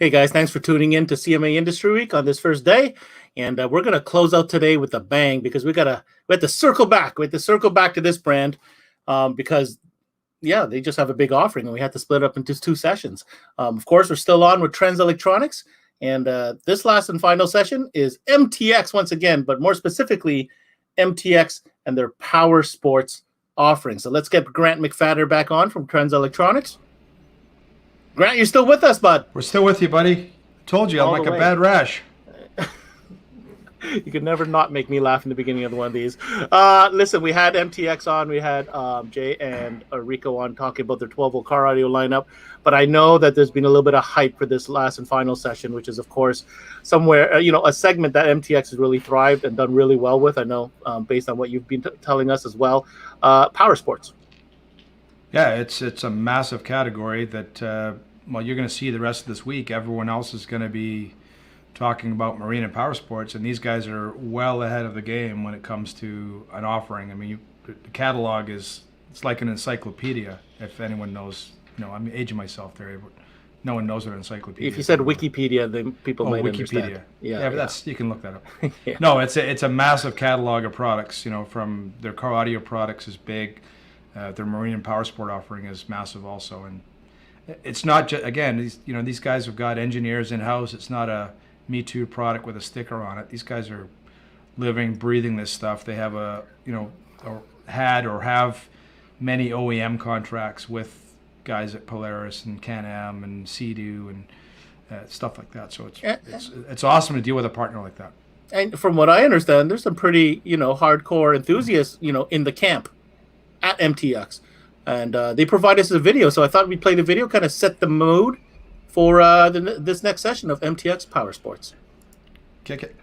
Hey guys, thanks for tuning in to CMA Industry Week on this first day, and we're going to close out today with a bang because we have to circle back. We have to circle back to this brand because they just have a big offering, and we had to split it up into two sessions. Of course, we're still on with Trends Electronics, and this last and final session is MTX once again, but more specifically, MTX and their Powersports offering. So let's get Grant McFadder back on from Trends Electronics. Grant, you're still with us, bud. We're still with you, buddy. Told you, I'm like a bad rash. You could never not make me laugh in the beginning of one of these. Listen, we had MTX on. We had Jay and Rico on talking about their 12-volt car audio lineup. But I know that there's been a little bit of hype for this last and final session, which is, of course, somewhere, a segment that MTX has really thrived and done really well with. I know, based on what you've been telling us as well. Powersports. Yeah, it's a massive category that, you're going to see the rest of this week. Everyone else is going to be talking about marine and power sports, and these guys are well ahead of the game when it comes to an offering. I mean, the catalog it's like an encyclopedia. If anyone knows, I'm aging myself there, but no one knows what an encyclopedia is. If you said Wikipedia, then people might Wikipedia. Understand. Yeah, but you can look that up. Yeah. No, it's a massive catalog of products. From their car audio products is big, their marine and power sport offering is massive also, and it's not just, again, these guys have got engineers in house. It's not a Me Too product with a sticker on it. These guys are living, breathing this stuff. They have have many OEM contracts with guys at Polaris and Can-Am and Sea-Doo and stuff like that. So it's awesome to deal with a partner like that. And from what I understand, there's some pretty hardcore enthusiasts in the camp at MTX, and they provide us a video. So I thought we'd play the video, kind of set the mood for this next session of MTX Powersports. Kick it.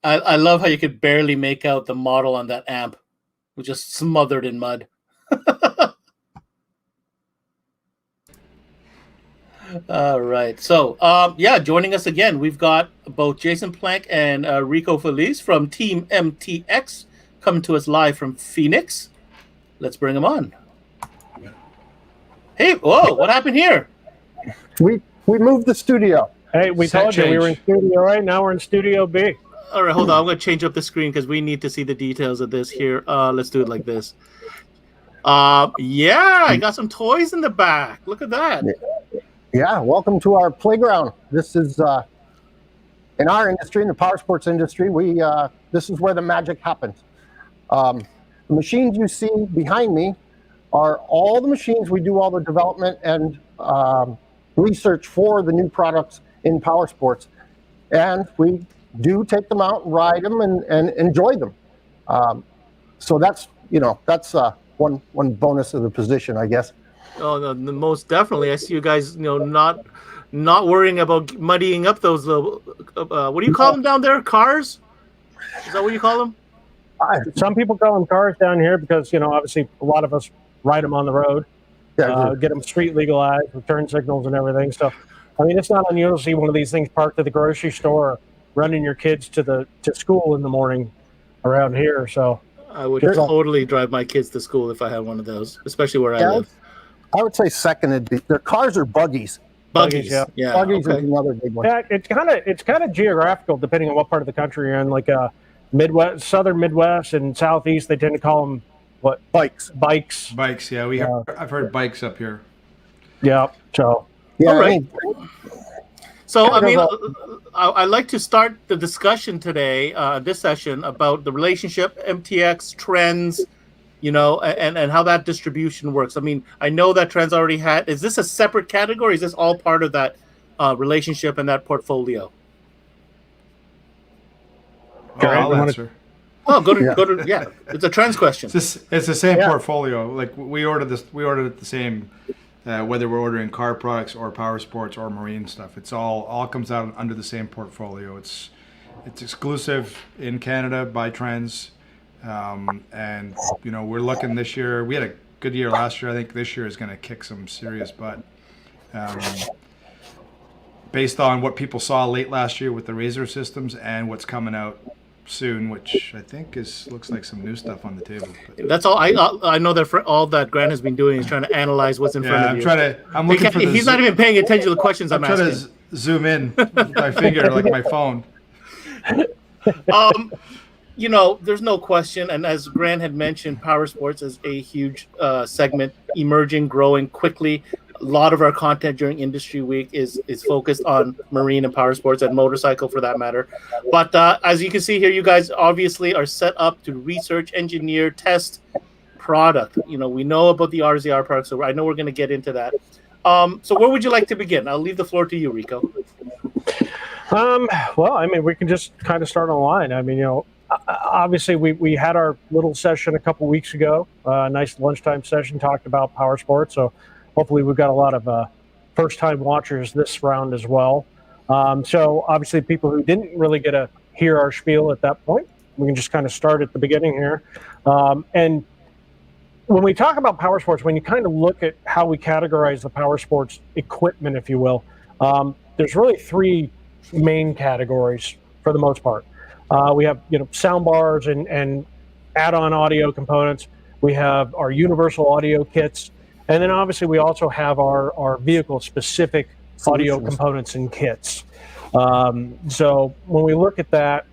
I love how you could barely make out the model on that amp. It was just smothered in mud. All right. So, joining us again, we've got both Jason Planck and Rico Felice from Team MTX coming to us live from Phoenix. Let's bring them on. Hey, whoa, what happened here? We moved the studio. Hey, we told you we were in Studio A. Now we're in Studio B. All right, hold on. I'm going to change up the screen because we need to see the details of this here. Let's do it like this. I got some toys in the back. Look at that. Yeah, welcome to our playground. This is, in our industry, in the power sports industry, this is where the magic happens. The machines you see behind me are all the machines we do all the development and research for the new products in power sports. And we do take them out and ride them and enjoy them. So that's one bonus of the position, I guess. Oh, no, most definitely. I see you guys, not worrying about muddying up those little, what do you call them down there? Cars? Is that what you call them? Some people call them cars down here because, obviously a lot of us ride them on the road, get them street legalized with turn signals and everything. So, I mean, it's not unusual to see one of these things parked at the grocery store, running your kids to school in the morning around here. So I would totally drive my kids to school if I had one of those, especially where I live. I would say second, their cars are buggies. Buggies, yeah. Buggies is another big one. Yeah, it's kind of geographical depending on what part of the country you're in. Like Midwest, Southern Midwest, and Southeast, they tend to call them what? Bikes. Bikes. Bikes. Yeah, I've heard bikes up here. Yeah. So. Yeah. All right. So, I mean, I'd like to start the discussion today, this session, about the relationship, MTX trends, and how that distribution works. I mean, I know that trends already had. Is this a separate category? Is this all part of that relationship and that portfolio? I'll answer. Oh, go to yeah. It's a trends question. It's the same portfolio. Like we ordered it the same. Whether we're ordering car products or power sports or marine stuff, it's all comes out under the same portfolio. It's exclusive in Canada by Trends, and we're looking this year. We had a good year last year. I think this year is going to kick some serious butt, based on what people saw late last year with the Razor systems and what's coming out soon, which I think looks like some new stuff on the table. But that's all. I know that all that Grant has been doing is trying to analyze what's in front of you. I'm looking for. He's not even paying attention to the questions I'm asking. trying to zoom in with my finger like my phone. There's no question, and as Grant had mentioned, power sports is a huge segment, emerging, growing quickly. A lot of our content during Industry Week is focused on marine and power sports and motorcycle for that matter. But as you can see here, you guys obviously are set up to research, engineer, test product. We know about the RZR product, so I know we're going to get into that. So where would you like to begin? I'll leave the floor to you, Rico. Well, I mean, we can just kind of start online. I mean, obviously we had our little session a couple weeks ago, a nice lunchtime session, talked about power sports. So hopefully we've got a lot of first-time watchers this round as well. So obviously people who didn't really get to hear our spiel at that point, we can just kind of start at the beginning here. And when we talk about power sports, when you kind of look at how we categorize the power sports equipment, if you will, there's really three main categories for the most part. We have sound bars and add-on audio components. We have our universal audio kits. And then obviously we also have our vehicle-specific audio components and kits. So when we look at that,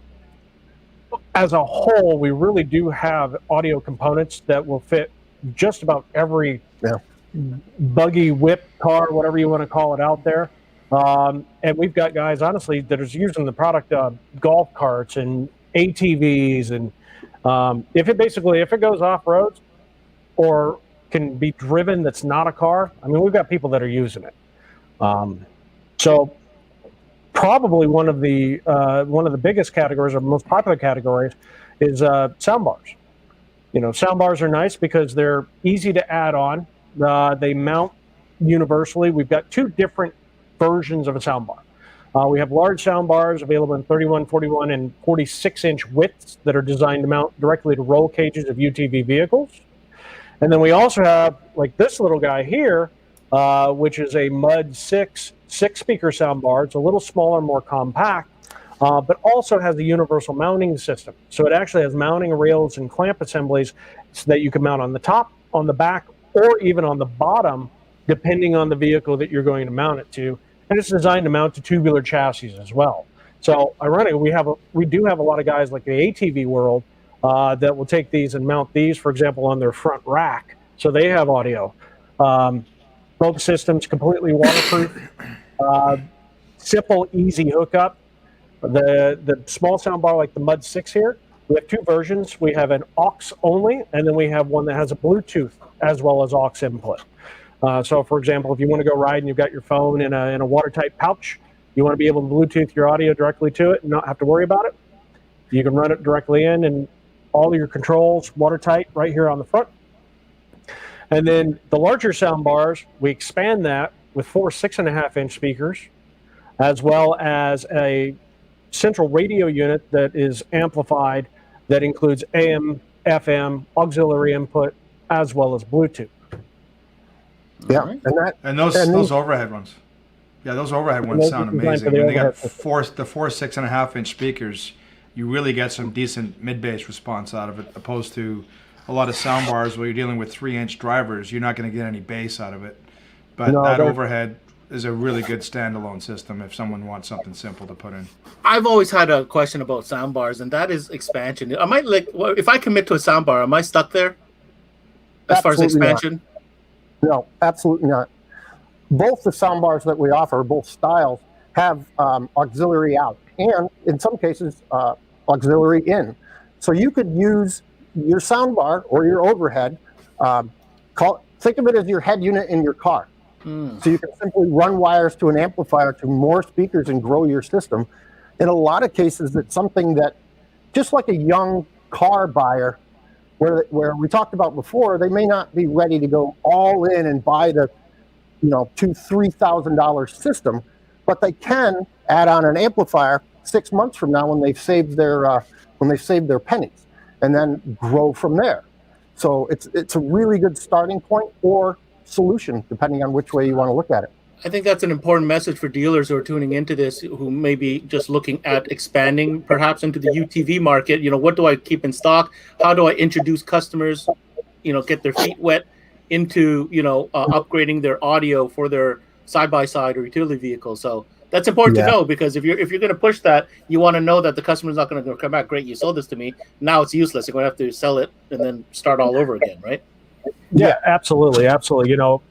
as a whole, we really do have audio components that will fit just about every buggy, whip, car, whatever you want to call it out there. And we've got guys, honestly, that are using the product, golf carts and ATVs. And if it goes off-road or can be driven that's not a car, I mean, we've got people that are using it. So probably one of the biggest categories or most popular categories is sound bars. Sound bars are nice because they're easy to add on. They mount universally. We've got two different versions of a sound bar. We have large sound bars available in 31, 41, and 46-inch widths that are designed to mount directly to roll cages of UTV vehicles. And then we also have, like this little guy here, which is a MUD 6 speaker sound bar. It's a little smaller, more compact, but also has a universal mounting system. So it actually has mounting rails and clamp assemblies so that you can mount on the top, on the back, or even on the bottom, depending on the vehicle that you're going to mount it to. And it's designed to mount to tubular chassis as well. So ironically, we do have a lot of guys like the ATV world that will take these and mount these, for example, on their front rack. So they have audio. Both systems completely waterproof. Simple, easy hookup. The small soundbar like the MUD 6 here, we have two versions. We have an aux only, and then we have one that has a Bluetooth as well as aux input. So for example, if you want to go ride and you've got your phone in a watertight pouch, you want to be able to Bluetooth your audio directly to it and not have to worry about it, you can run it directly in, and all of your controls watertight right here on the front. And then the larger sound bars, we expand that with four 6.5-inch speakers, as well as a central radio unit that is amplified that includes AM, FM, auxiliary input, as well as Bluetooth. Yeah, Right. And those overhead ones. Yeah, those overhead ones sound amazing. When they got the four 6.5-inch speakers, you really get some decent mid-bass response out of it, opposed to a lot of sound bars where you're dealing with 3-inch drivers. You're not going to get any bass out of it. But that overhead is a really good standalone system if someone wants something simple to put in. I've always had a question about sound bars, and that is expansion. I might if I commit to a sound bar, am I stuck there as far as expansion? No, absolutely not. Both the sound bars that we offer, both styles, have auxiliary out, and in some cases, auxiliary in. So you could use your soundbar or your overhead. Think of it as your head unit in your car. So you can simply run wires to an amplifier to more speakers and grow your system. In a lot of cases, it's something that, just like a young car buyer, where we talked about before, they may not be ready to go all in and buy the $2,000-$3,000 system, but they can add on an amplifier 6 months from now when they've saved their pennies, and then grow from there. So it's a really good starting point or solution, depending on which way you want to look at it. I think that's an important message for dealers who are tuning into this, who may be just looking at expanding perhaps into the UTV market. What do I keep in stock? How do I introduce customers, get their feet wet into, upgrading their audio for their side-by-side or utility vehicle. So that's important to know, because if you're going to push that, you want to know that the customer's not going to come back. Great, you sold this to me. Now it's useless. You're going to have to sell it and then start all over again, right? Yeah, absolutely.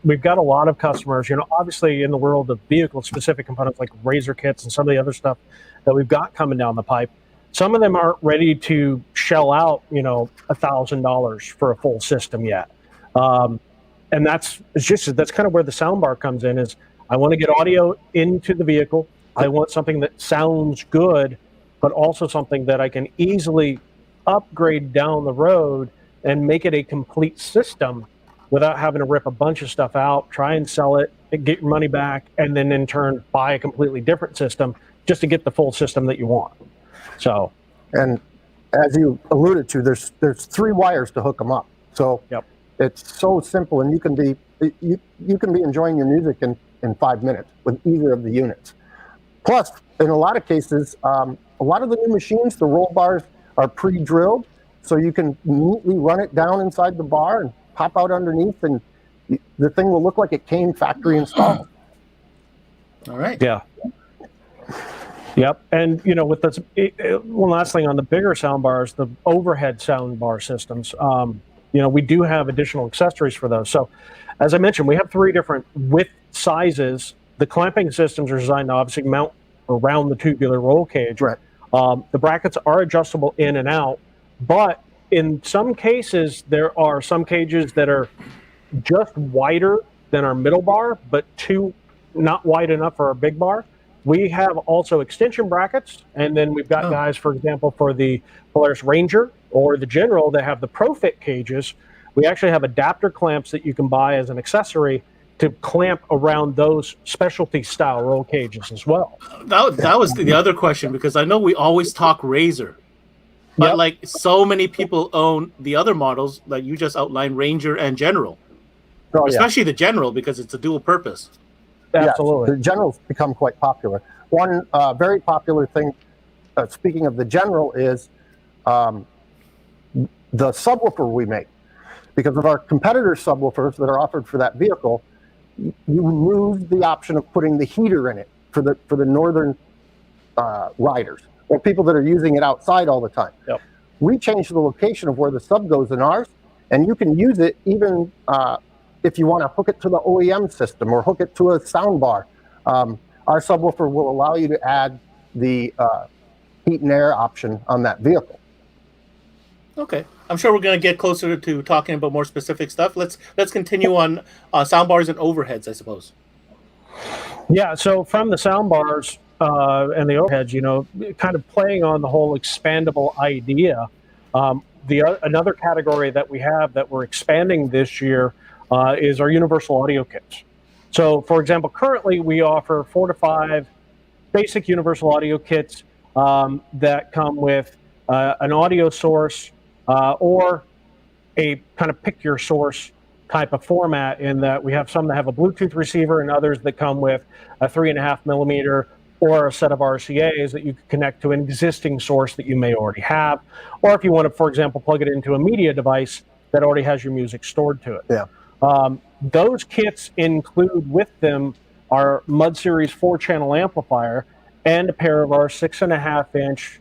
We've got a lot of customers, obviously in the world of vehicle-specific components like razor kits and some of the other stuff that we've got coming down the pipe. Some of them aren't ready to shell out, $1,000 for a full system yet. And that's kind of where the soundbar comes in. Is I want to get audio into the vehicle. I want something that sounds good, but also something that I can easily upgrade down the road and make it a complete system without having to rip a bunch of stuff out, try and sell it, get your money back, and then in turn buy a completely different system just to get the full system that you want. So, and as you alluded to, there's 3 wires to hook them up. So it's so simple, and you can be enjoying your music in 5 minutes with either of the units. Plus, in a lot of cases, a lot of the new machines, the roll bars are pre-drilled, so you can neatly run it down inside the bar and pop out underneath, and the thing will look like it came factory installed. All right. Yeah. Yep. And, with this, one last thing on the bigger sound bars, the overhead sound bar systems, we do have additional accessories for those. So, as I mentioned, we have 3 different width sizes. The clamping systems are designed to obviously mount around the tubular roll cage. Right. The brackets are adjustable in and out, but in some cases, there are some cages that are just wider than our middle bar, but not wide enough for our big bar. We have also extension brackets, and then we've got guys, for example, for the Polaris Ranger or the General that have the ProFit cages. We actually have adapter clamps that you can buy as an accessory to clamp around those specialty style roll cages as well. That was the other question, because I know we always talk Razor, but like so many people own the other models that you just outlined, Ranger and General, especially the General, because it's a dual purpose. Absolutely. Yes, the General's become quite popular. One very popular thing, speaking of the General, is the subwoofer we make. Because of our competitor subwoofers that are offered for that vehicle, you lose the option of putting the heater in it for the northern riders, or people that are using it outside all the time. Yep. We changed the location of where the sub goes in ours, and you can use it even if you want to hook it to the OEM system or hook it to a sound bar. Our subwoofer will allow you to add the heat and air option on that vehicle. Okay, I'm sure we're going to get closer to talking about more specific stuff. Let's continue on sound bars and overheads, I suppose. Yeah, so from the sound bars and the overheads, kind of playing on the whole expandable idea, another category that we have that we're expanding this year is our universal audio kits. So, for example, currently we offer 4 to 5 basic universal audio kits that come with an audio source or a kind of pick your source type of format, in that we have some that have a Bluetooth receiver and others that come with a 3.5 millimeter or a set of RCAs that you can connect to an existing source that you may already have. Or if you want to, for example, plug it into a media device that already has your music stored to it. Yeah. Those kits include with them our Mud Series 4-channel amplifier and a pair of our 6.5-inch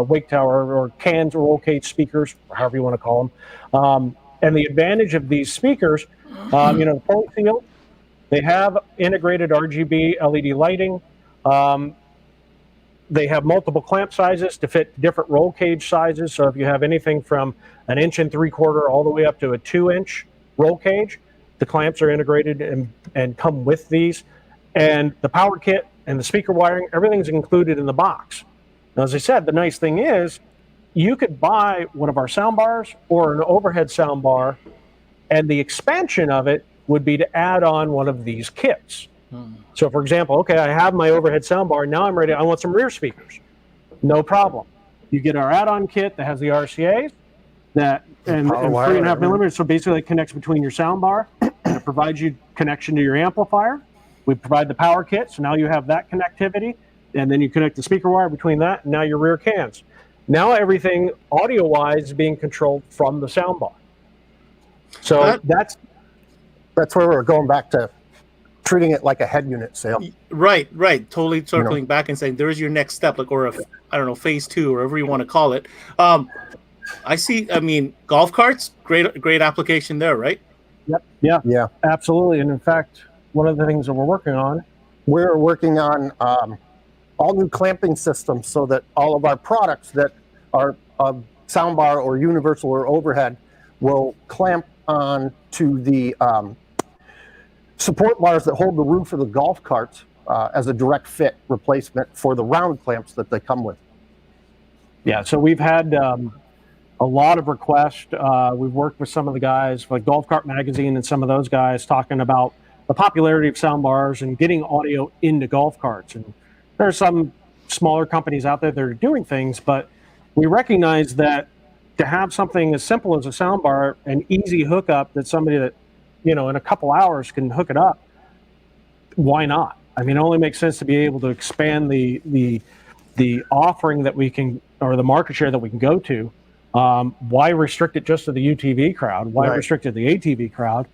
wake tower or cans or roll cage speakers, or however you want to call them. And the advantage of these speakers, fully sealed, they have integrated RGB LED lighting. They have multiple clamp sizes to fit different roll cage sizes. So if you have anything from 1 3/4 all the way up to a 2-inch roll cage, the clamps are integrated and come with these. And the power kit and the speaker wiring, everything's included in the box. Now, as I said, the nice thing is you could buy one of our sound bars or an overhead sound bar, and the expansion of it would be to add on one of these kits. So, for example, okay, I have my overhead soundbar. Now I'm ready. I want some rear speakers. No problem. You get our add-on kit that has the RCAs and 3.5 millimeters. So basically, it connects between your soundbar and it provides you connection to your amplifier. We provide the power kit, so now you have that connectivity, and then you connect the speaker wire between that, and now your rear cans. Now everything audio-wise is being controlled from the soundbar. So that's where we're going back to treating it like a head unit sale. Right. Totally circling back and saying there's your next step, like, or I don't know, phase 2, or whatever you want to call it. I mean, golf carts, great application there, right? Yep. Yeah. Absolutely. And in fact, one of the things that we're working on all new clamping systems so that all of our products that are soundbar or universal or overhead will clamp on to the support bars that hold the roof of the golf carts as a direct fit replacement for the round clamps that they come with. Yeah, so we've had a lot of requests. We've worked with some of the guys, like Golf Cart Magazine and some of those guys, talking about the popularity of sound bars and getting audio into golf carts. And there are some smaller companies out there that are doing things, but we recognize that to have something as simple as a sound bar, an easy hookup that somebody that, in a couple hours can hook it up, why not? I mean, it only makes sense to be able to expand the offering that we can, or the market share that we can go to. Why restrict it just to the UTV crowd? Why restrict it to the ATV crowd?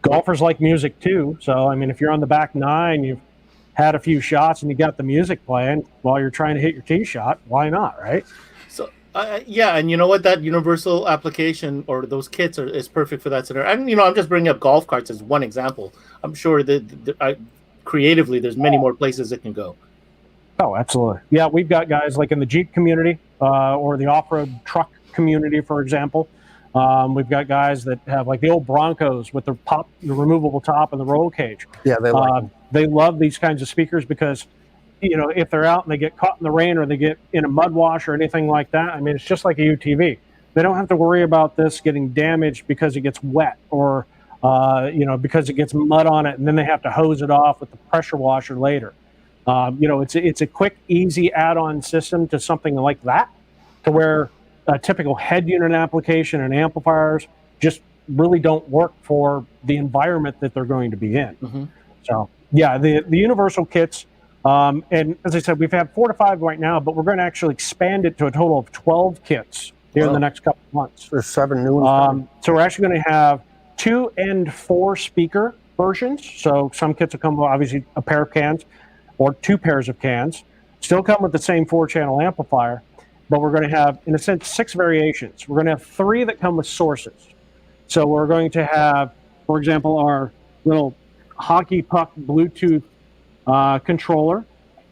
Golfers like music too. So, I mean, if you're on the back nine, you've had a few shots and you got the music playing while you're trying to hit your tee shot, why not, right? So, and you know what? That universal application or those kits is perfect for that scenario. And, I'm just bringing up golf carts as one example. I'm sure that creatively there's many more places it can go. Oh, absolutely. Yeah, we've got guys like in the Jeep community or the off-road truck community, for example. We've got guys that have like the old Broncos with the removable top and the roll cage. Yeah, they love these kinds of speakers because, if they're out and they get caught in the rain or they get in a mud wash or anything like that, I mean, it's just like a UTV. They don't have to worry about this getting damaged because it gets wet or, because it gets mud on it and then they have to hose it off with the pressure washer later. It's a quick, easy add-on system to something like that, to where a typical head unit application and amplifiers just really don't work for the environment that they're going to be in. Mm-hmm. So, yeah, the universal kits, and as I said, we've had 4 to 5 right now, but we're going to actually expand it to a total of 12 kits here in the next couple of months. There's 7 new ones. So we're actually going to have 2 and 4 speaker versions. So some kits will come with, obviously, a pair of cans or 2 pairs of cans. Still come with the same 4-channel amplifier, but we're going to have, in a sense, 6 variations. We're going to have 3 that come with sources. So we're going to have, for example, our little hockey puck Bluetooth controller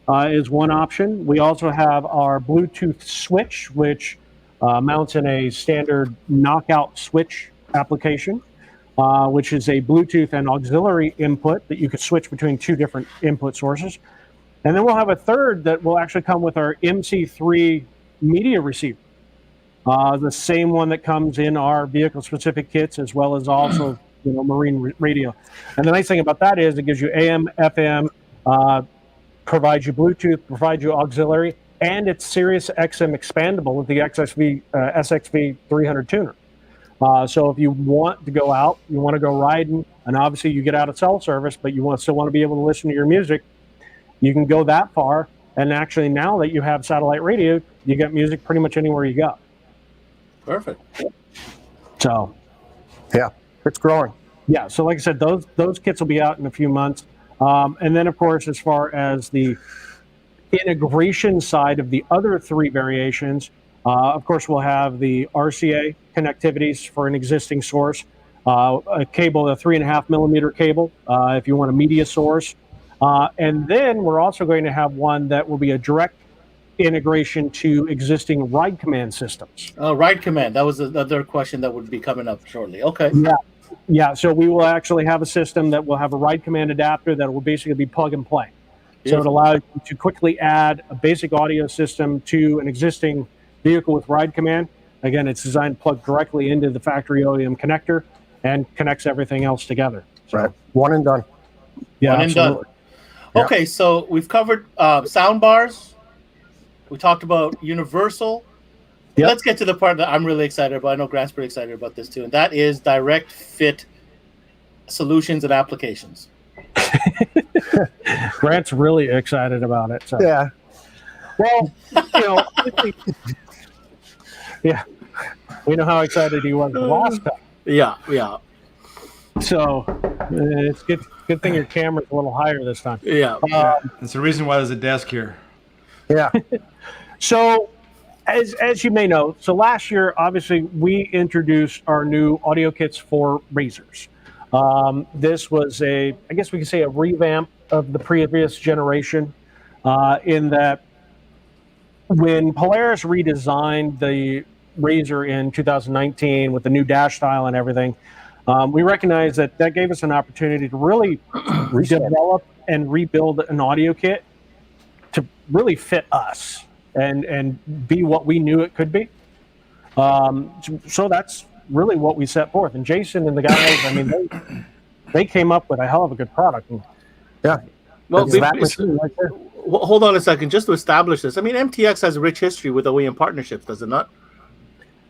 is one option. We also have our Bluetooth switch, which mounts in a standard knockout switch application, which is a Bluetooth and auxiliary input that you could switch between 2 different input sources. And then we'll have a third that will actually come with our MC3 media receiver, the same one that comes in our vehicle-specific kits, as well as also marine radio. And the nice thing about that is it gives you AM, FM, provides you Bluetooth, provides you auxiliary, and it's Sirius XM expandable with the SXV 300 tuner. So if you want to go out, you want to go riding, and obviously you get out of cell service, but you still want to be able to listen to your music, you can go that far. And actually, now that you have satellite radio, you get music pretty much anywhere you go. Perfect. So, yeah, it's growing. Yeah, so like I said, those kits will be out in a few months. And then, of course, as far as the integration side of the other 3 variations, of course, we'll have the RCA connectivities for an existing source, a cable, a 3.5 millimeter cable, if you want a media source. And then we're also going to have one that will be a direct integration to existing ride command systems. Oh, ride command. That was another question that would be coming up shortly. Okay. Yeah. So we will actually have a system that will have a ride command adapter that will basically be plug and play. So it allows you to quickly add a basic audio system to an existing vehicle with ride command. Again, it's designed to plug directly into the factory OEM connector and connects everything else together. So, right. One and done. Yeah, one absolutely. And done. Okay, so we've covered sound bars. We talked about universal. Yep. Let's get to the part that I'm really excited about. I know Grant's pretty excited about this too, and that is direct fit solutions and applications. Grant's really excited about it. So. Yeah. Well, yeah, we know how excited he was the last time. Yeah. So it's good thing your camera's a little higher this time. Yeah. That's the reason why there's a desk here. Yeah. So as you may know, so last year, obviously, we introduced our new audio kits for razors. This was I guess we could say a revamp of the previous generation, in that when Polaris redesigned the Razor in 2019 with the new dash style and everything, we recognized that gave us an opportunity to really develop and rebuild an audio kit to really fit us and be what we knew it could be. So that's really what we set forth. And Jason and the guys, I mean, they came up with a hell of a good product. Yeah. Well, hold on a second, just to establish this. I mean, MTX has a rich history with OEM partnerships, does it not?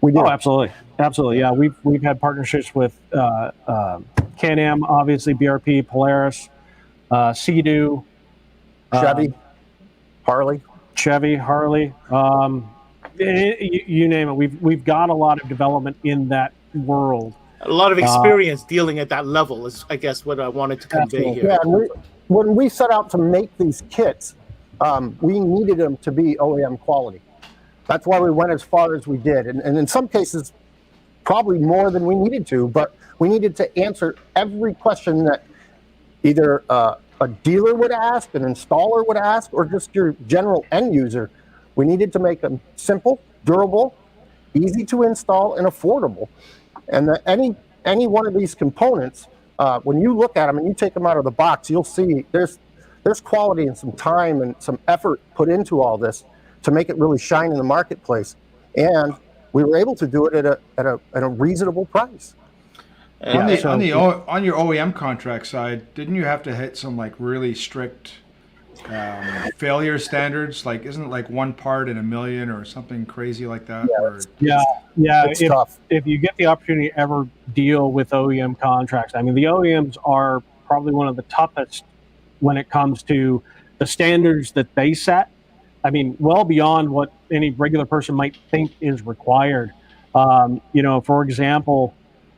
We do. Oh, absolutely. Yeah, we've had partnerships with Can-Am, obviously, BRP, Polaris, Sea-Doo, Chevy, Harley. You name it. We've got a lot of development in that world. A lot of experience dealing at that level is, I guess, what I wanted to convey here. Yeah, when we set out to make these kits, we needed them to be OEM quality. That's why we went as far as we did. And in some cases, probably more than we needed to, but we needed to answer every question that either a dealer would ask, an installer would ask, or just your general end user. We needed to make them simple, durable, easy to install, and affordable. And any one of these components, when you look at them and you take them out of the box, you'll see there's quality and some time and some effort put into all this to make it really shine in the marketplace. And we were able to do it at a reasonable price. On your OEM contract side, didn't you have to hit some like really strict failure standards? Like, isn't it like one part in a million or something crazy like that? It's tough. If you get the opportunity to ever deal with OEM contracts, I mean, the OEMs are probably one of the toughest when it comes to the standards that they set. I mean, well beyond what any regular person might think is required. For example,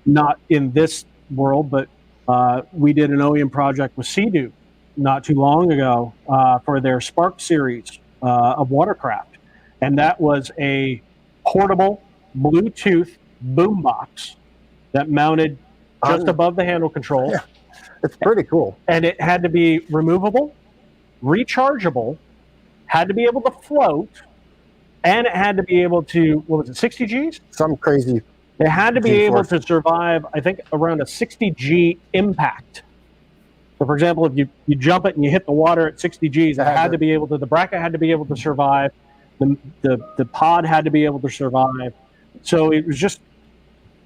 not in this world, but we did an OEM project with Sea-Doo not too long ago for their Spark series of watercraft. And that was a portable Bluetooth boombox that mounted just above the handle control. Yeah, it's pretty cool. And it had to be removable, rechargeable, had to be able to float, and it had to be able to, 60 Gs? Some crazy. It had to be able to survive, I think, around a 60 G impact. So, for example, if you jump it and you hit the water at 60 Gs, the bracket had to be able to survive. The pod had to be able to survive. So it was just,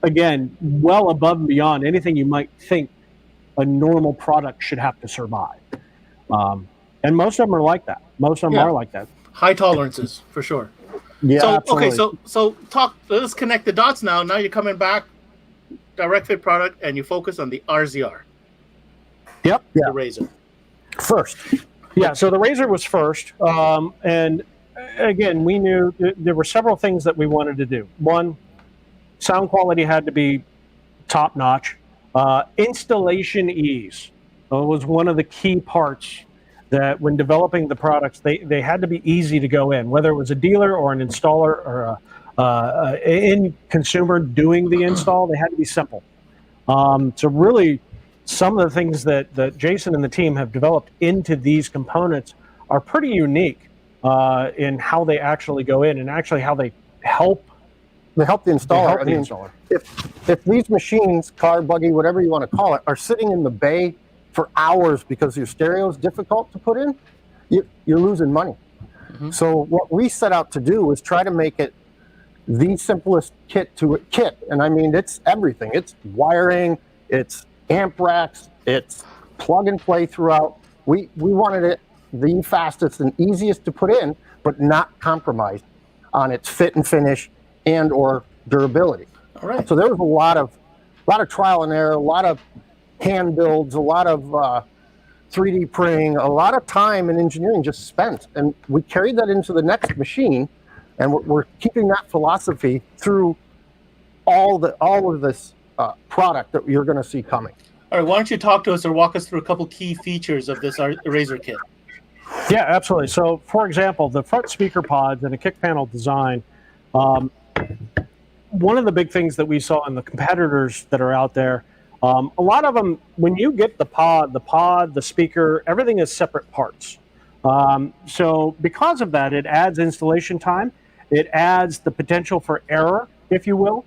again, well above and beyond anything you might think a normal product should have to survive. And most of them are like that. High tolerances, for sure. Yeah. So, absolutely. okay, so let's connect the dots now. Now you're coming back, direct fit product, and you focus on the RZR. Yep. The Razor. First. Yeah, so the Razor was first. And again, we knew there were several things that we wanted to do. One, sound quality had to be top notch. Installation ease was one of the key parts that when developing the products, they had to be easy to go in, whether it was a dealer or an installer or a end consumer doing the install, they had to be simple. So really some of the things that Jason and the team have developed into these components are pretty unique in how they actually go in and actually how they help. They help the installer. If these machines, car, buggy, whatever you want to call it, are sitting in the bay for hours because your stereo is difficult to put in, you're losing money. Mm-hmm. So what we set out to do was try to make it the simplest kit. And I mean, it's everything. It's wiring, it's amp racks, it's plug and play throughout. We wanted it the fastest and easiest to put in, but not compromised on its fit and finish and or durability. All right. So there was a lot of trial and error, a lot of hand builds, a lot of 3D printing, a lot of time and engineering just spent, and we carried that into the next machine, and we're keeping that philosophy through all of this product that you're going to see coming. All right, why don't you talk to us or walk us through a couple key features of this Razor kit? Yeah, absolutely. So, for example, the front speaker pods and a kick panel design. One of the big things that we saw in the competitors that are out there, a lot of them, when you get the pod, the speaker, everything is separate parts. So because of that, it adds installation time. It adds the potential for error, if you will,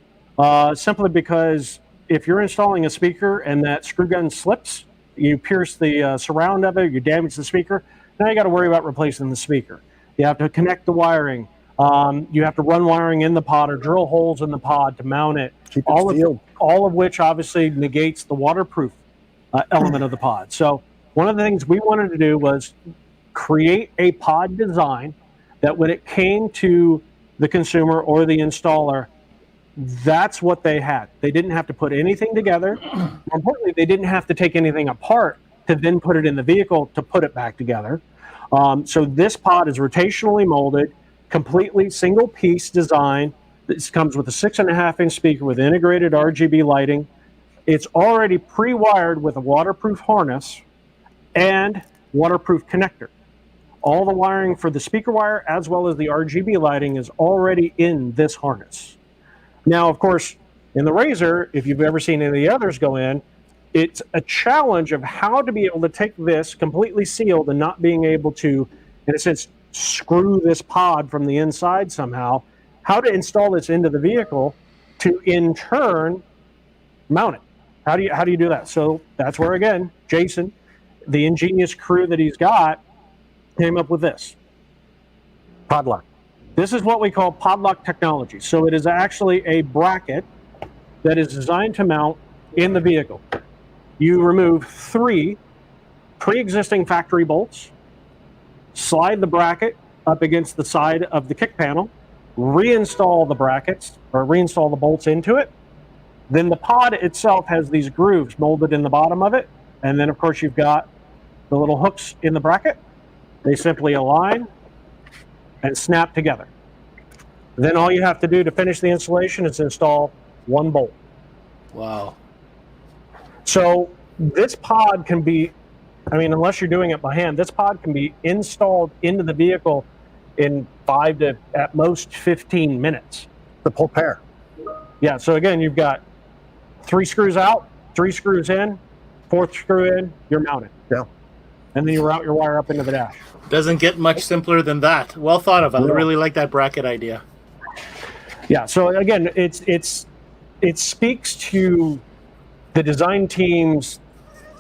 simply because if you're installing a speaker and that screw gun slips, you pierce the surround of it, you damage the speaker, now you got to worry about replacing the speaker. You have to connect the wiring. You have to run wiring in the pod or drill holes in the pod to mount it. Keep it sealed. All of which obviously negates the waterproof element of the pod. So one of the things we wanted to do was create a pod design that when it came to the consumer or the installer, that's what they had. They didn't have to put anything together. More importantly, they didn't have to take anything apart to then put it in the vehicle to put it back together. So this pod is rotationally molded, completely single piece design. This comes with a 6.5-inch speaker with integrated RGB lighting. It's already pre-wired with a waterproof harness and waterproof connector. All the wiring for the speaker wire as well as the RGB lighting is already in this harness. Now, of course, in the Razor, if you've ever seen any of the others go in, it's a challenge of how to be able to take this completely sealed and not being able to, in a sense, screw this pod from the inside somehow, how to install this into the vehicle to in turn mount it. How do you do that? So that's where, again, Jason, the ingenious crew that he's got, came up with this. Podlock. This is what we call podlock technology. So it is actually a bracket that is designed to mount in the vehicle. You remove 3 pre-existing factory bolts, slide the bracket up against the side of the kick panel, reinstall the brackets or reinstall the bolts into it. Then the pod itself has these grooves molded in the bottom of it. And then, of course, you've got the little hooks in the bracket. They simply align and snap together. Then all you have to do to finish the installation is install 1 bolt. Wow. So this pod can be, I mean, unless you're doing it by hand, this pod can be installed into the vehicle in 5 to at most 15 minutes. The whole pair. Yeah, so again, you've got 3 screws out, 3 screws in, 4th screw in, you're mounted. Yeah. And then you route your wire up into the dash. Doesn't get much simpler than that. Well thought of. I really like that bracket idea. Yeah, so again, it speaks to the design team's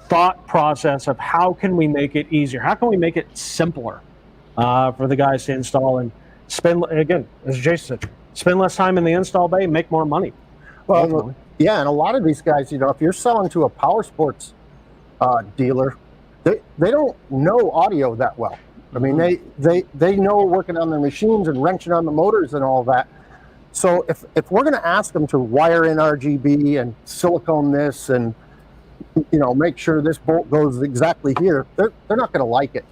thought process of how can we make it easier? How can we make it simpler for the guys to install and spend, again, as Jason said, spend less time in the install bay, make more money. Well, yeah, and a lot of these guys, you know, if you're selling to a Powersports dealer, they don't know audio that well. I mean, they know working on their machines and wrenching on the motors and all that. So if we're going to ask them to wire in RGB and silicone this and, you know, make sure this bolt goes exactly here, they're not going to like it.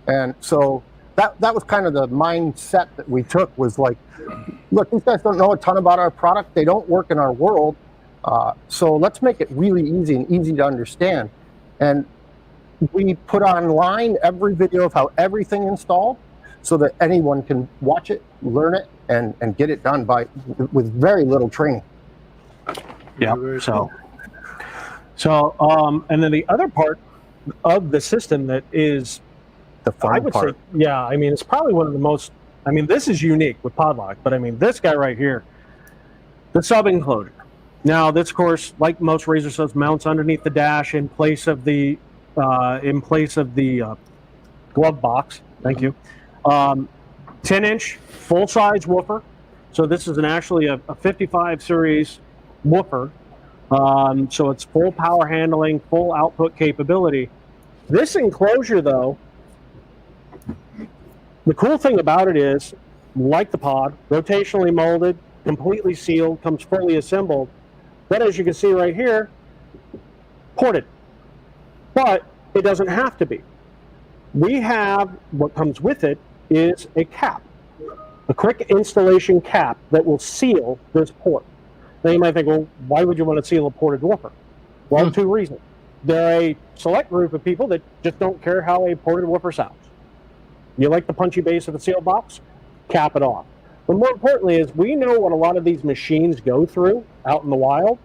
And so that was kind of the mindset that we took, was like, look, these guys don't know a ton about our product. They don't work in our world. So let's make it really easy and easy to understand. And we put online every video of how everything installed so that anyone can watch it, learn it, and get it done with very little training. Yeah. So So, and then the other part of the system that is, The fun I would part. say, yeah, I mean, it's probably one of the most, I mean, this is unique with Podlock, but I mean, this guy right here, the sub enclosure. Now, this, of course, like most razor subs, mounts underneath the dash in place of the glove box. Thank you. 10-inch full-size woofer. So this is actually a 55 series woofer. So it's full power handling, full output capability. This enclosure, though, the cool thing about it is, like the pod, rotationally molded, completely sealed, comes fully assembled. But as you can see right here, ported. But it doesn't have to be. We have, what comes with it is a cap, a quick installation cap that will seal this port. Now you might think, well, why would you want to seal a ported woofer? Well, two reasons. There are a select group of people that just don't care how a ported woofer sounds. You like the punchy bass of the seal box? Cap it off. But more importantly is we know what a lot of these machines go through out in the wild.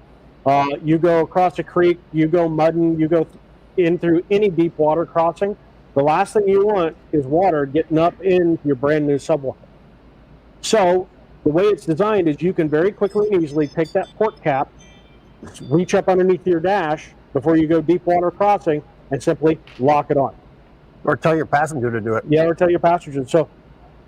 You go across a creek, you go mudding, you go in through any deep water crossing. The last thing you want is water getting up into your brand new subwoofer. So the way it's designed is you can very quickly and easily take that port cap, reach up underneath your dash before you go deep water crossing, and simply lock it on. Or tell your passenger to do it. Yeah, or tell your passengers. So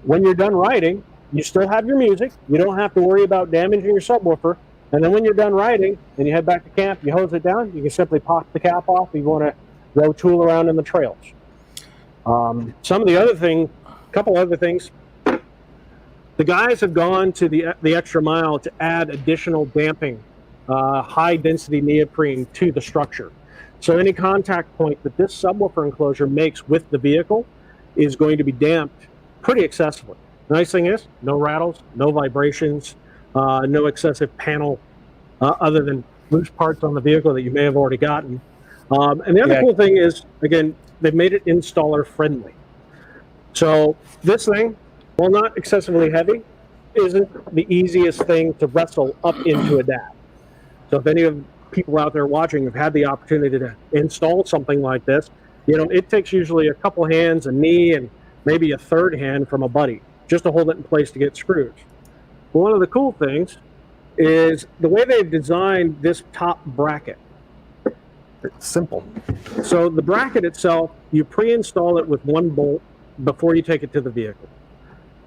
when you're done riding, you still have your music. You don't have to worry about damaging your subwoofer. And then when you're done riding and you head back to camp, you hose it down, you can simply pop the cap off if you want to go tool around in the trails. Some of the other thing, a couple other things, the guys have gone to the extra mile to add additional damping, high density neoprene to the structure. So any contact point that this subwoofer enclosure makes with the vehicle is going to be damped pretty excessively. The nice thing is, no rattles, no vibrations, no excessive panel other than loose parts on the vehicle that you may have already gotten. And the other cool thing is, again, they've made it installer friendly. So this thing, while not excessively heavy, isn't the easiest thing to wrestle up into a dash. So if any of people out there watching have had the opportunity to install something like this, you know, it takes usually a couple hands, a knee, and maybe a third hand from a buddy just to hold it in place to get screws. But one of the cool things is the way they've designed this top bracket. It's simple. So the bracket itself, you pre-install it with one bolt before you take it to the vehicle.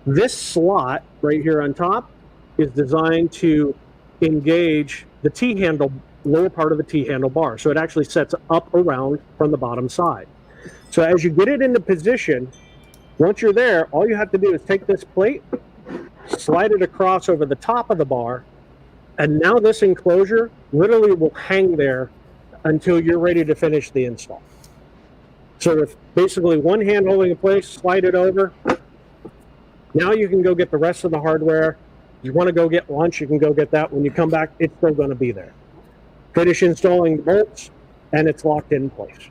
This slot right here on top is designed to engage the T-handle, lower part of the T-handle bar. So it actually sets up around from the bottom side. So as you get it into position, once you're there, all you have to do is take this plate, slide it across over the top of the bar, and now this enclosure literally will hang there until you're ready to finish the install. So with basically one hand holding in place, slide it over. Now you can go get the rest of the hardware. You want to go get lunch, you can go get that. When you come back, it's still going to be there. Finish installing the bolts, and it's locked in place.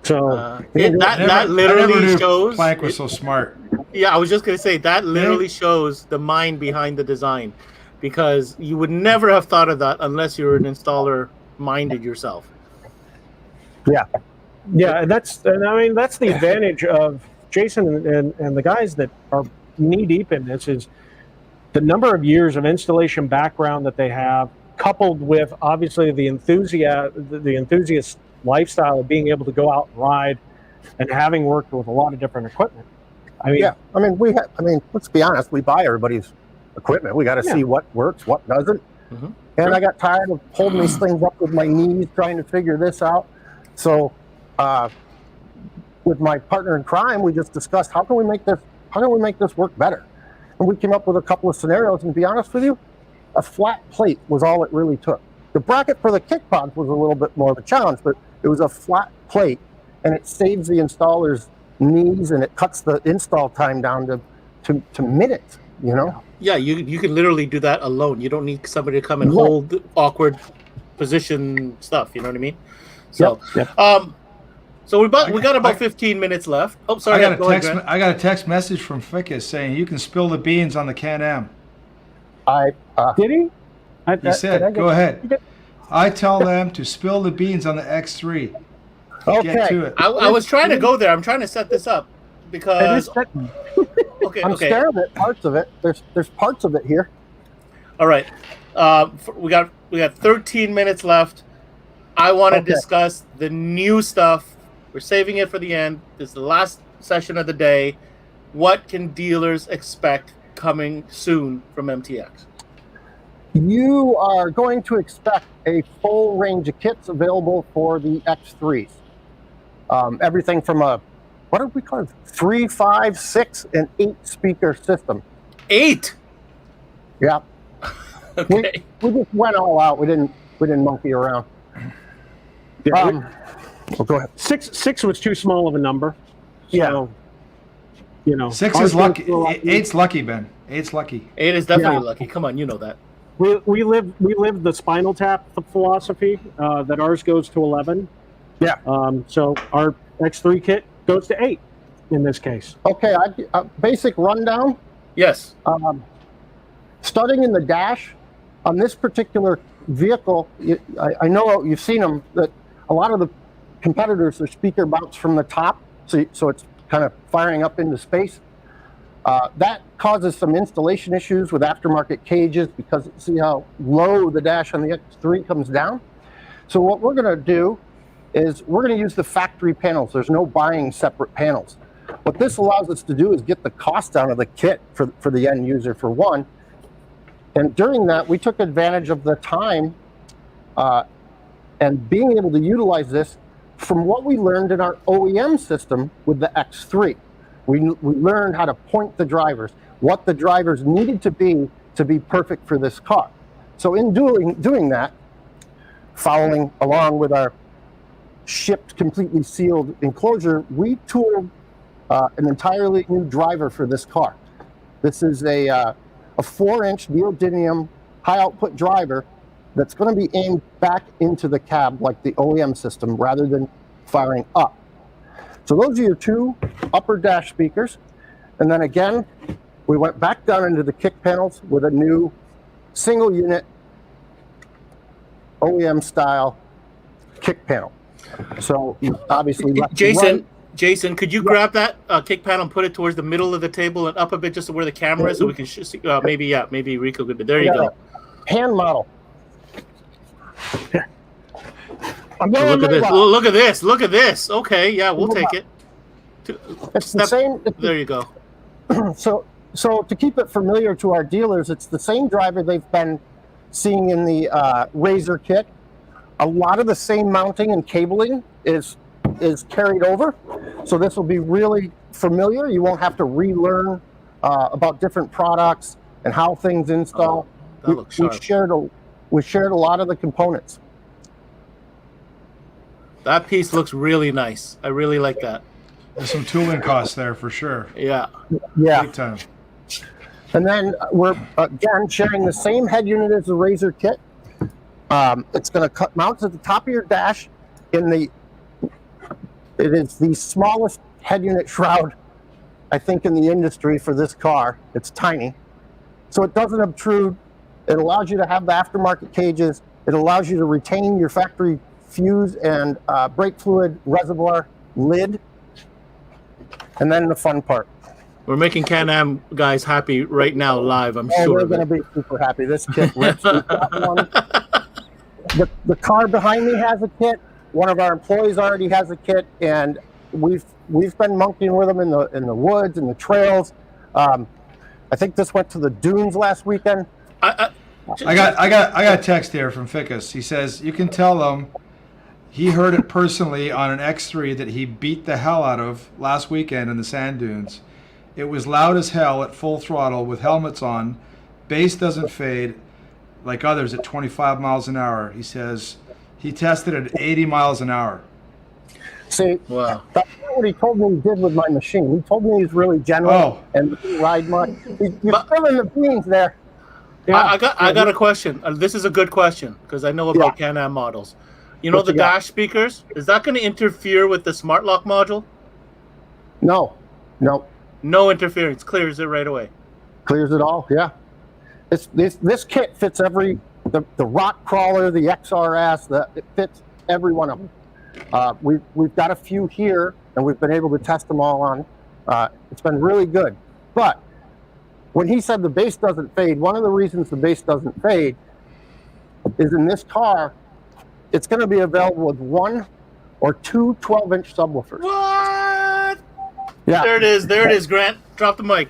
So that literally shows. Planck was so smart. Yeah, I was just gonna say that literally shows the mind behind the design, because you would never have thought of that unless you were an installer minded yourself. Yeah. Yeah, and that's the advantage of Jason and the guys that are knee deep in this is the number of years of installation background that they have, coupled with obviously the enthusiast lifestyle of being able to go out and ride and having worked with a lot of different equipment. I mean, let's be honest, we buy everybody's equipment. We got to see what works, what doesn't. Mm-hmm. And I got tired of holding these things up with my knees, trying to figure this out. So with my partner in crime, we just discussed how can we make this work better? And we came up with a couple of scenarios, and to be honest with you, a flat plate was all it really took. The bracket for the kick pods was a little bit more of a challenge, but it was a flat plate, and it saves the installer's knees, and it cuts the install time down to minutes, you know? Yeah, you can literally do that alone. You don't need somebody to come and hold awkward position stuff, you know what I mean? So, so we got about 15 minutes left. Oh, sorry. I got a text message from Fickus saying you can spill the beans on the Can-Am. Did he? He said, go ahead. I tell them to spill the beans on the X3. Okay. Get to it. I was trying to go there. I'm trying to set this up because okay, I'm okay. scared of it. Parts of it. There's parts of it here. All right. We got 13 minutes left. I want to discuss the new stuff. We're saving it for the end. This is the last session of the day. What can dealers expect coming soon from MTX? You are going to expect a full range of kits available for the X3s. Everything from what do we call it? 3, 5, 6, and 8 speaker system. 8. Yeah. Okay. We just went all out. We didn't monkey around. Yeah, Go ahead. 6 was too small of a number. So, yeah. 6 is lucky. 8's lucky, Ben. 8's lucky. 8 is definitely lucky. Come on, you know that. We live the Spinal Tap philosophy that ours goes to 11. Yeah. So our X3 kit goes to 8 in this case. Okay. Basic rundown. Yes. Starting in the dash on this particular vehicle, I know you've seen them. That a lot of the competitors are speaker mounts from the top, so it's kind of firing up into space. That causes some installation issues with aftermarket cages because see how low the dash on the X3 comes down. So what we're going to do is we're going to use the factory panels. There's no buying separate panels. What this allows us to do is get the cost down of the kit for the end user for one. And during that, we took advantage of the time and being able to utilize this from what we learned in our OEM system with the X3. We learned how to point the drivers, what the drivers needed to be perfect for this car. So in doing that, following along with our shipped completely sealed enclosure, we tooled an entirely new driver for this car. This is a 4-inch neodymium high output driver that's going to be aimed back into the cab like the OEM system rather than firing up. So those are your 2 upper dash speakers. And then again, we went back down into the kick panels with a new single unit OEM style kick panel. So obviously Jason, could you grab that kick panel and put it towards the middle of the table and up a bit just to where the camera is so we can see? Maybe Rico could. There you go. Hand model. Look at this. Look at this. Look at this. Okay, yeah, we'll take it. It's the same. There you go. So to keep it familiar to our dealers, it's the same driver they've been seeing in the Razor kit. A lot of the same mounting and cabling is carried over. So this will be really familiar. You won't have to relearn about different products and how things install. That looks sharp. We shared a lot of the components. That piece looks really nice. I really like that. There's some tooling costs there for sure. Yeah. Big time. And then we're again sharing the same head unit as the Razor kit. It's going to mount at the top of your dash. It is the smallest head unit shroud, I think, in the industry for this car. It's tiny, so it doesn't obtrude. It allows you to have the aftermarket cages. It allows you to retain your factory fuse and brake fluid reservoir lid. And then the fun part. We're making Can-Am guys happy right now live, I'm sure. They're going to be super happy. This kit rips. The car behind me has a kit. One of our employees already has a kit, and we've been monkeying with them in the woods and the trails. I think this went to the dunes last weekend. I got a text here from Ficus. He says you can tell them he heard it personally on an X3 that he beat the hell out of last weekend in the sand dunes. It was loud as hell at full throttle with helmets on. Bass doesn't fade like others at 25 miles an hour. He says he tested at 80 miles an hour. See, wow. That's not what he told me he did with my machine. He told me he's really general and ride much. You're spilling the beans there. Yeah. I got a question. This is a good question because I know about Can-Am models. You know the dash speakers? Is that going to interfere with the smart lock module? No. No interference. Clears it right away. Clears it all. Yeah. This kit fits every the Rock Crawler, the XRS, it fits every one of them. We've got a few here, and we've been able to test them all on. It's been really good. But when he said the base doesn't fade, one of the reasons the base doesn't fade is in this car, it's going to be available with 1 or 2 12-inch subwoofers. What? Yeah. There it is, Grant. Drop the mic.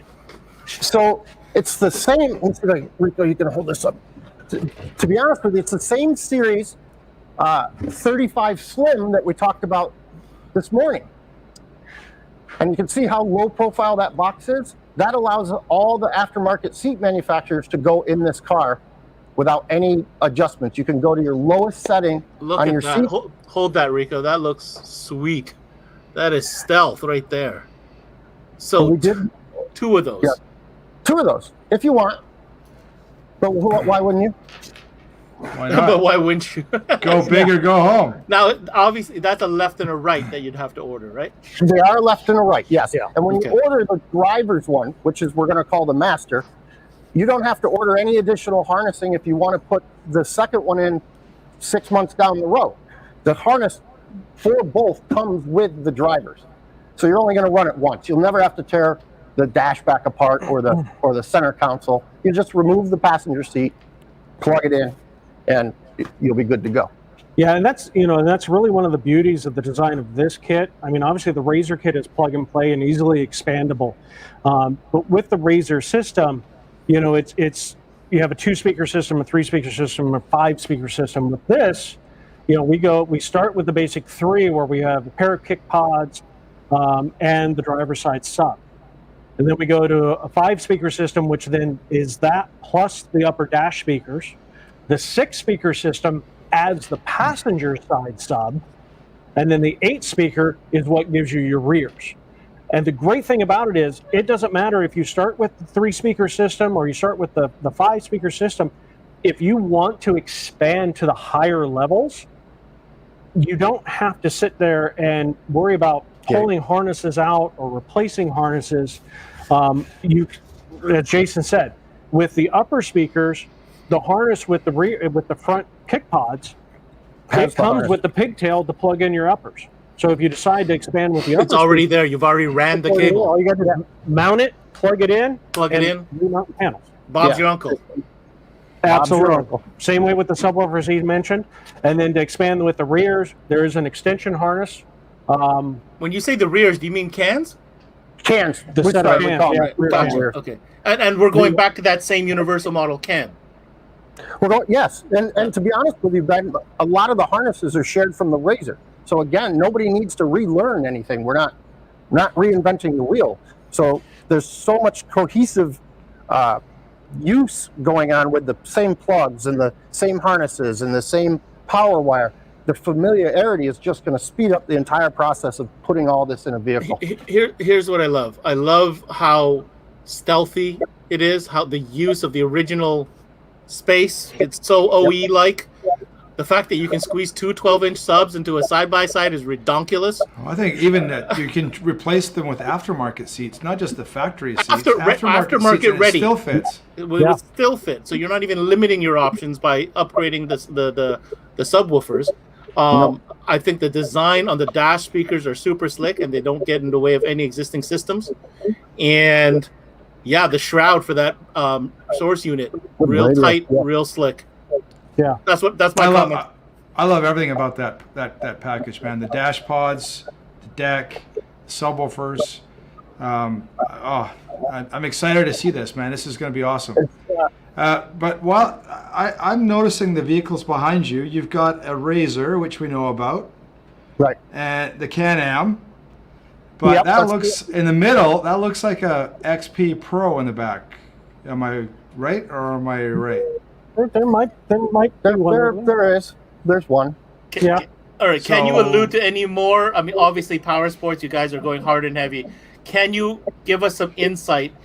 So it's the same. Let's see, like, Rico, you can hold this up. To be honest with you, it's the same series 35 Slim that we talked about this morning. And you can see how low profile that box is. That allows all the aftermarket seat manufacturers to go in this car without any adjustments. You can go to your lowest setting on your seat. Hold that, Rico. That looks sweet. That is stealth right there. So we did 2 of those. Yeah, 2 of those, if you want. But why wouldn't you? Why not? But why wouldn't you? Go big or go home. Now, obviously, that's a left and a right that you'd have to order, right? They are left and a right, yes. Yeah. And when you order the driver's one, which is we're going to call the master, you don't have to order any additional harnessing if you want to put the second one in 6 months down the road. The harness for both comes with the drivers. So you're only going to run it once. You'll never have to tear the dash back apart or the center console. You just remove the passenger seat, plug it in, and you'll be good to go. Yeah, and that's really one of the beauties of the design of this kit. I mean, obviously the Razor kit is plug and play and easily expandable, but with the Razor system, it's you have a 2-speaker system, a 3-speaker system, a 5-speaker system. With this, we start with the basic 3, where we have a pair of kick pods and the driver's side sub. And then we go to a 5-speaker system, which then is that plus the upper dash speakers. The 6-speaker system adds the passenger side sub. And then the 8-speaker is what gives you your rears. And the great thing about it is, it doesn't matter if you start with the 3-speaker system or you start with the 5-speaker system. If you want to expand to the higher levels, you don't have to sit there and worry about pulling harnesses out or replacing harnesses. As Jason said, with the upper speakers, the harness with the front kick pods, it comes with the pigtail to plug in your uppers. So if you decide to expand with the uppers, it's already there. You've already ran the cable. All you got to do is mount it, plug it in, remount the panels. Bob's your uncle. Absolutely. Same way with the subwoofers he mentioned. And then to expand with the rears, there is an extension harness. When you say the rears, do you mean cans? Cans. The set of cans. Gotcha. Okay. And we're going back to that same universal model can. Yes. And to be honest with you, Ben, a lot of the harnesses are shared from the Razor. So again, nobody needs to relearn anything. We're not reinventing the wheel. So there's so much cohesive use going on with the same plugs and the same harnesses and the same power wire. The familiarity is just going to speed up the entire process of putting all this in a vehicle. Here's what I love. I love how stealthy it is, how the use of the original space, it's so OE-like. The fact that you can squeeze 2 12-inch subs into a side-by-side is redonkulous. Well, I think even that you can replace them with aftermarket seats, not just the factory seats. Aftermarket seats, ready. It still fits. It would still fit. So you're not even limiting your options by upgrading the subwoofers. I think the design on the dash speakers are super slick, and they don't get in the way of any existing systems. And yeah, the shroud for that source unit, real tight, real slick. Yeah, that's my comment. I love everything about that package, man. The dash pods, the deck, the subwoofers. I'm excited to see this, man. This is going to be awesome. But while I'm noticing the vehicles behind you, you've got a Razor, which we know about, right? And the Can-Am. But that looks in the middle. That looks like a XP Pro in the back. Am I right or am I right? There might be one. There's one. All right. Can you allude to any more? I mean, obviously, Powersports, you guys are going hard and heavy. Can you give us some insight?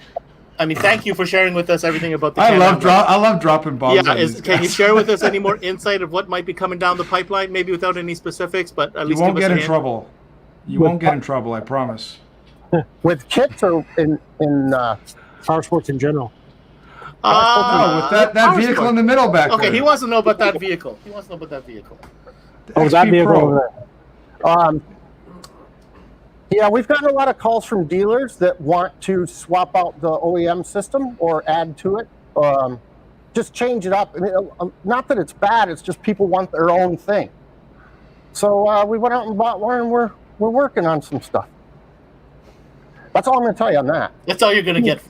I mean, thank you for sharing with us everything about the. I love dropping bombs. Yeah, can you share with us any more insight of what might be coming down the pipeline? Maybe without any specifics, but at least you won't get in trouble. You won't get in trouble. I promise. With kits or in Powersports in general. No, with that vehicle in the middle back Okay, there. he wants to know about that vehicle. Oh, that XP vehicle Pro. over there. Yeah, we've gotten a lot of calls from dealers that want to swap out the OEM system or add to it. Just change it up. I mean, not that it's bad, it's just people want their own thing. So we went out and bought one, and we're working on some stuff. That's all I'm going to tell you on that. That's all you're going to get.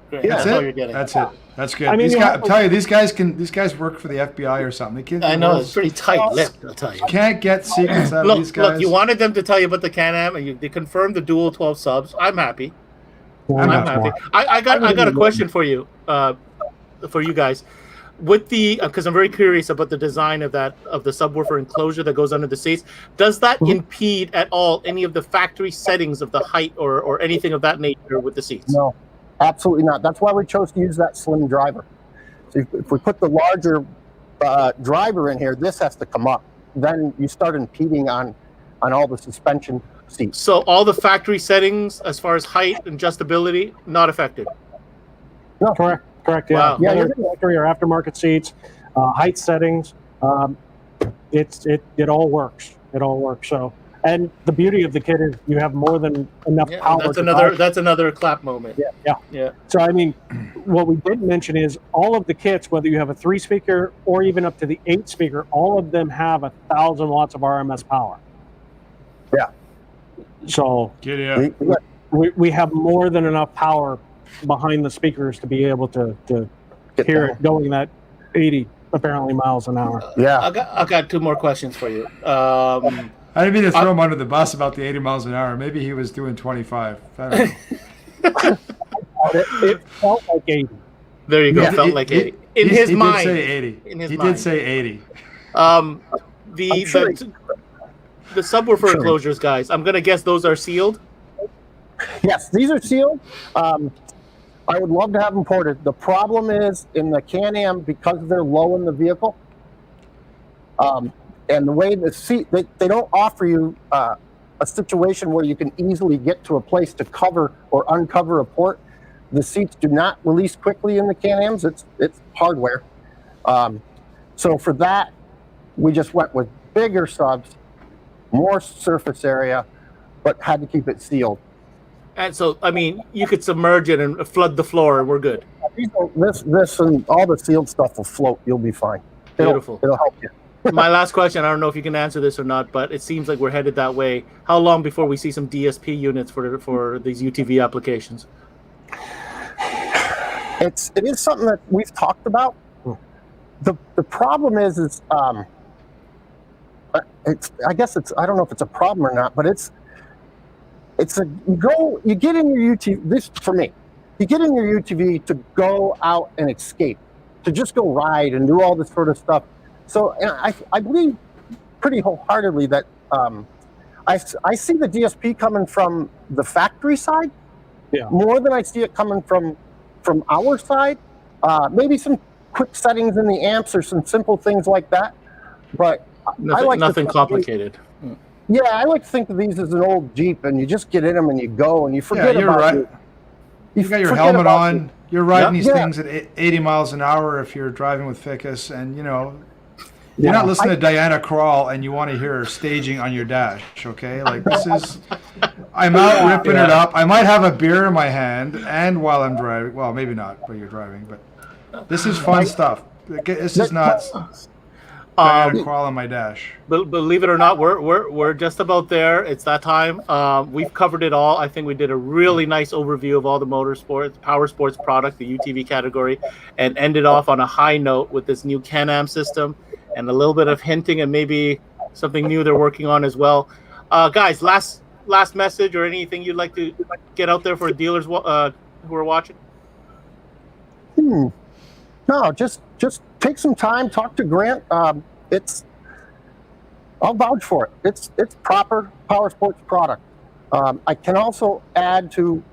Great. Yeah. That's all you're getting. That's it. That's good. I mean, I'm telling you, these guys work for the FBI or something. I know, it's pretty tight-lipped, I'll tell you. Can't get secrets out of these guys. Look, you wanted them to tell you about the Can-Am, and they confirmed the dual 12 subs. I'm happy. I'm happy. I got a question for you guys. With the because I'm very curious about the design of the subwoofer enclosure that goes under the seats. Does that impede at all any of the factory settings of the height or anything of that nature with the seats? No, absolutely not. That's why we chose to use that slim driver. So if we put the larger driver in here, this has to come up. Then you start impeding on all the suspension seats. So all the factory settings as far as height and adjustability not affected. No, Correct. Yeah. Wow. Yeah. Factory or aftermarket seats, height settings. It all works. It all works. So, and the beauty of the kit is you have more than enough power. That's another clap moment. Yeah. So I mean, what we didn't mention is all of the kits, whether you have a 3-speaker or even up to the 8-speaker, all of them have 1,000 watts of RMS power. Yeah. So we have more than enough power behind the speakers to be able to hear it going that 80 apparently miles an hour. Yeah. I got two more questions for you. I didn't mean to throw him under the bus about the 80 miles an hour. Maybe he was doing 25. I don't know. It felt like 80. There you go. Yeah. Felt like 80. In his mind. He did say 80. He did say 80. The subwoofer enclosures, guys, I'm going to guess those are sealed. Yes, these are sealed. I would love to have them ported. The problem is in the Can-Am, because they're low in the vehicle, and the way the seat, they don't offer you a situation where you can easily get to a place to cover or uncover a port. The seats do not release quickly in the Can-Ams. It's hardware. So for that, we just went with bigger subs, more surface area, but had to keep it sealed. And so, I mean, you could submerge it and flood the floor, and we're good. This and all the sealed stuff will float. You'll be fine. Beautiful. It'll help you. My last question, I don't know if you can answer this or not, but it seems like we're headed that way. How long before we see some DSP units for these UTV applications? It is something that we've talked about. The problem is I guess I don't know if it's a problem or not, but you get in your UTV, this for me, you get in your UTV to go out and escape, to just go ride and do all this sort of stuff. So and I believe pretty wholeheartedly that I see the DSP coming from the factory side more than I see it coming from our side. Maybe some quick settings in the amps or some simple things like that. But nothing complicated. Yeah, I like to think of these as an old Jeep, and you just get in them and you go, and you forget you're about right. it. You got your helmet on. You're riding these things at 80 miles an hour if you're driving with Ficus, and you're not listening to Diana Krall and you want to hear her staging on your dash, okay? Like I'm out ripping it up. I might have a beer in my hand and while I'm driving. Well, maybe not while you're driving, but this is fun stuff. This is not Diana Krall on my dash. Believe it or not, we're just about there. It's that time. We've covered it all. I think we did a really nice overview of all the power sports product, the UTV category, and ended off on a high note with this new Can-Am system and a little bit of hinting and maybe something new they're working on as well. Guys, last message or anything you'd like to get out there for dealers who are watching? No, just take some time, talk to Grant. I'll vouch for it. It's proper power sports product. I can also add to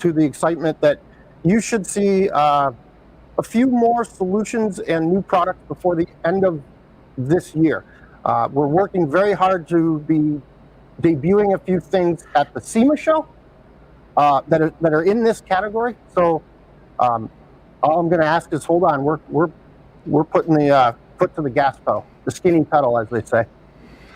the excitement that you should see a few more solutions and new products before the end of this year. We're working very hard to be debuting a few things at the SEMA show that are in this category. So All I'm going to ask is, hold on. We're putting the foot to the gas pedal, the skinny pedal, as they say.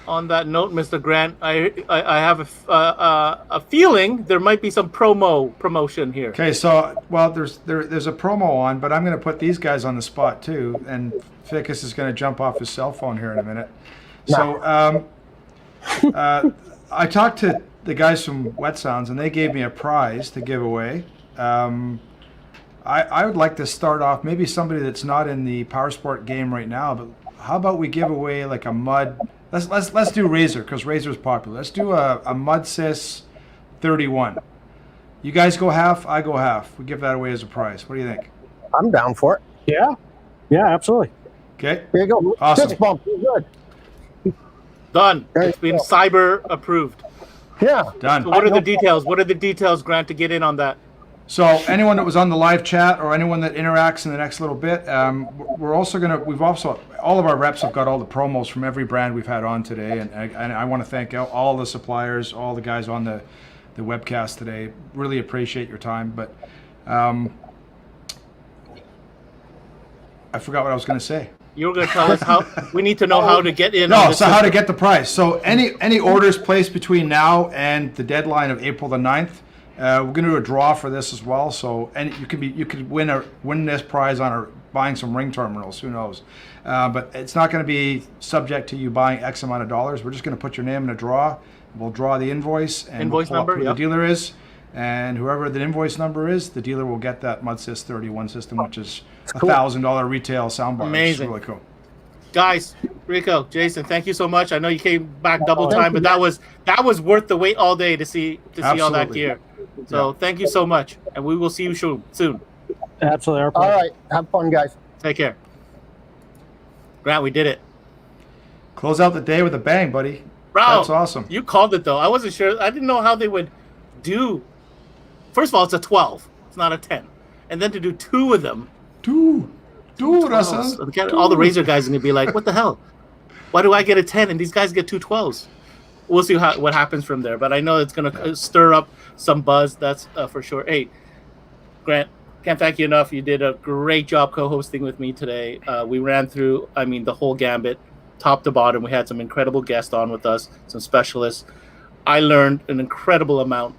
On that note, Mr. Grant, I have a feeling there might be some promotion here. Okay, so there's a promo on, but I'm going to put these guys on the spot too, and Ficus is going to jump off his cell phone here in a minute. So I talked to the guys from Wet Sounds, and they gave me a prize to give away. I would like to start off, maybe somebody that's not in the powersport game right now, but how about we give away like a mud? Let's do Razor, because Razor's popular. Let's do a Mud Sis 31. You guys go half, I go half. We give that away as a prize. What do you think? I'm down for it. Yeah, absolutely. Okay. Here you go. Awesome. Fist bump. You're good. Done. There It's you been go. cyber approved. Yeah. Done. So what are the details? What are the details, Grant, to get in on that? So anyone that was on the live chat or anyone that interacts in the next little bit, we're also all of our reps have got all the promos from every brand we've had on today, and I want to thank all the suppliers, all the guys on the webcast today. Really appreciate your time, but I forgot what I was going to say. You were going to tell us how we need to know how to get in. No, on this so how to get the prize. So any orders placed between now and the deadline of April the 9th, we're going to do a draw for this as well. So you could win this prize on buying some ring terminals. Who knows? But it's not going to be subject to you buying X amount of dollars. We're just going to put your name in a draw. We'll draw the invoice and Invoice we'll pull up number, who yep. the dealer is, and whoever the invoice number is, the dealer will get that MudSys 31 system, which is cool. $1,000 retail soundbar. Amazing. It's really cool. Guys, Rico, Jason, thank you so much. I know you came back double Thank time, you. but that was worth the wait all day to see all that Absolutely. gear. So thank you so much, and we will see you soon. Absolutely. Our All pleasure. right. Have fun, guys. Take care. Grant, we did it. Close out the day with a bang, buddy. Bro, That's awesome. You called it, though. I wasn't sure. I didn't know how they would do. First of all, it's a 12. It's not a 10. And then to do two of them. Dude, So all the Razor guys are going to be like, what the hell? Why do I get a 10 and these guys get two 12s? We'll see what happens from there. But I know it's going to stir up some buzz. That's for sure. Hey, Grant, can't thank you enough. You did a great job co-hosting with me today. We ran through, the whole gambit, top to bottom. We had some incredible guests on with us, some specialists. I learned an incredible amount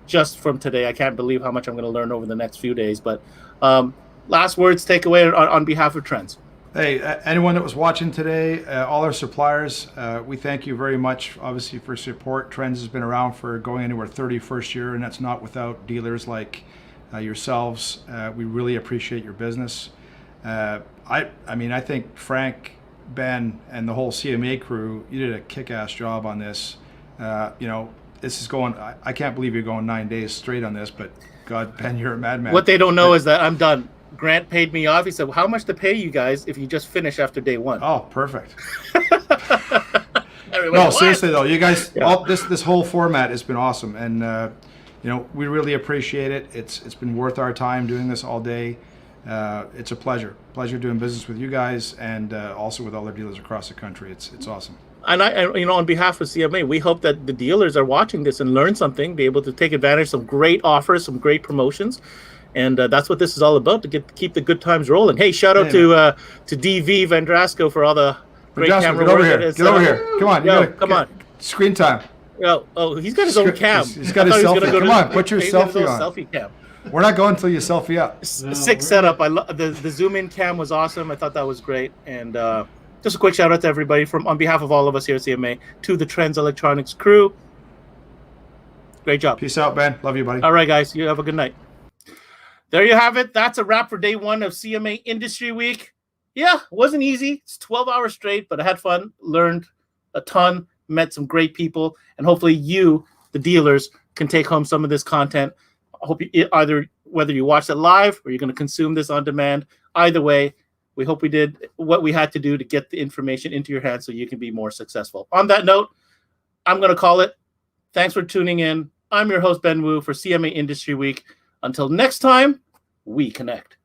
just from today. I can't believe how much I'm going to learn over the next few days. But last words, takeaway on behalf of Trends. Hey, anyone that was watching today, all our suppliers, we thank you very much, obviously, for support. Trends has been around for going into our 31st year, and that's not without dealers like yourselves. We really appreciate your business. I think Frank, Ben, and the whole CMA crew, you did a kick-ass job on this. This is going, I can't believe you're going 9 days straight on this, but God, Ben, you're a madman. What they don't know is that I'm done. Grant paid me off. He said, how much to pay you guys if you just finish after day one? Oh, perfect. No, seriously though, you guys, this whole format has been awesome, and we really appreciate it. It's been worth our time doing this all day. It's a pleasure doing business with you guys, and also with other dealers across the country. It's awesome. And on behalf of CMA, we hope that the dealers are watching this and learn something, be able to take advantage of some great offers, some great promotions. And that's what this is all about, to keep the good times rolling. Hey, shout out to DV Vendrasco for all the great camera get over work. here. Get over here. Come on. Come on. Screen time. He's got his own cam. He's got his selfie. Come on, put your selfie on. Selfie cam. We're not going until you selfie up. Sick setup. The zoom in cam was awesome. I thought that was great. And just a quick shout out to everybody on behalf of all of us here at CMA, to the Trends Electronics crew. Great job. Peace out, Ben. Love you, buddy. All right, guys. You have a good night. There you have it. That's a wrap for day one of CMA Industry Week. Yeah, it wasn't easy. It's 12 hours straight, but I had fun, learned a ton, met some great people, and hopefully you, the dealers, can take home some of this content. I hope whether you watch it live or you're going to consume this on demand, either way, we hope we did what we had to do to get the information into your hands so you can be more successful. On that note, I'm going to call it. Thanks for tuning in. I'm your host, Ben Wu, for CMA Industry Week. Until next time, we connect.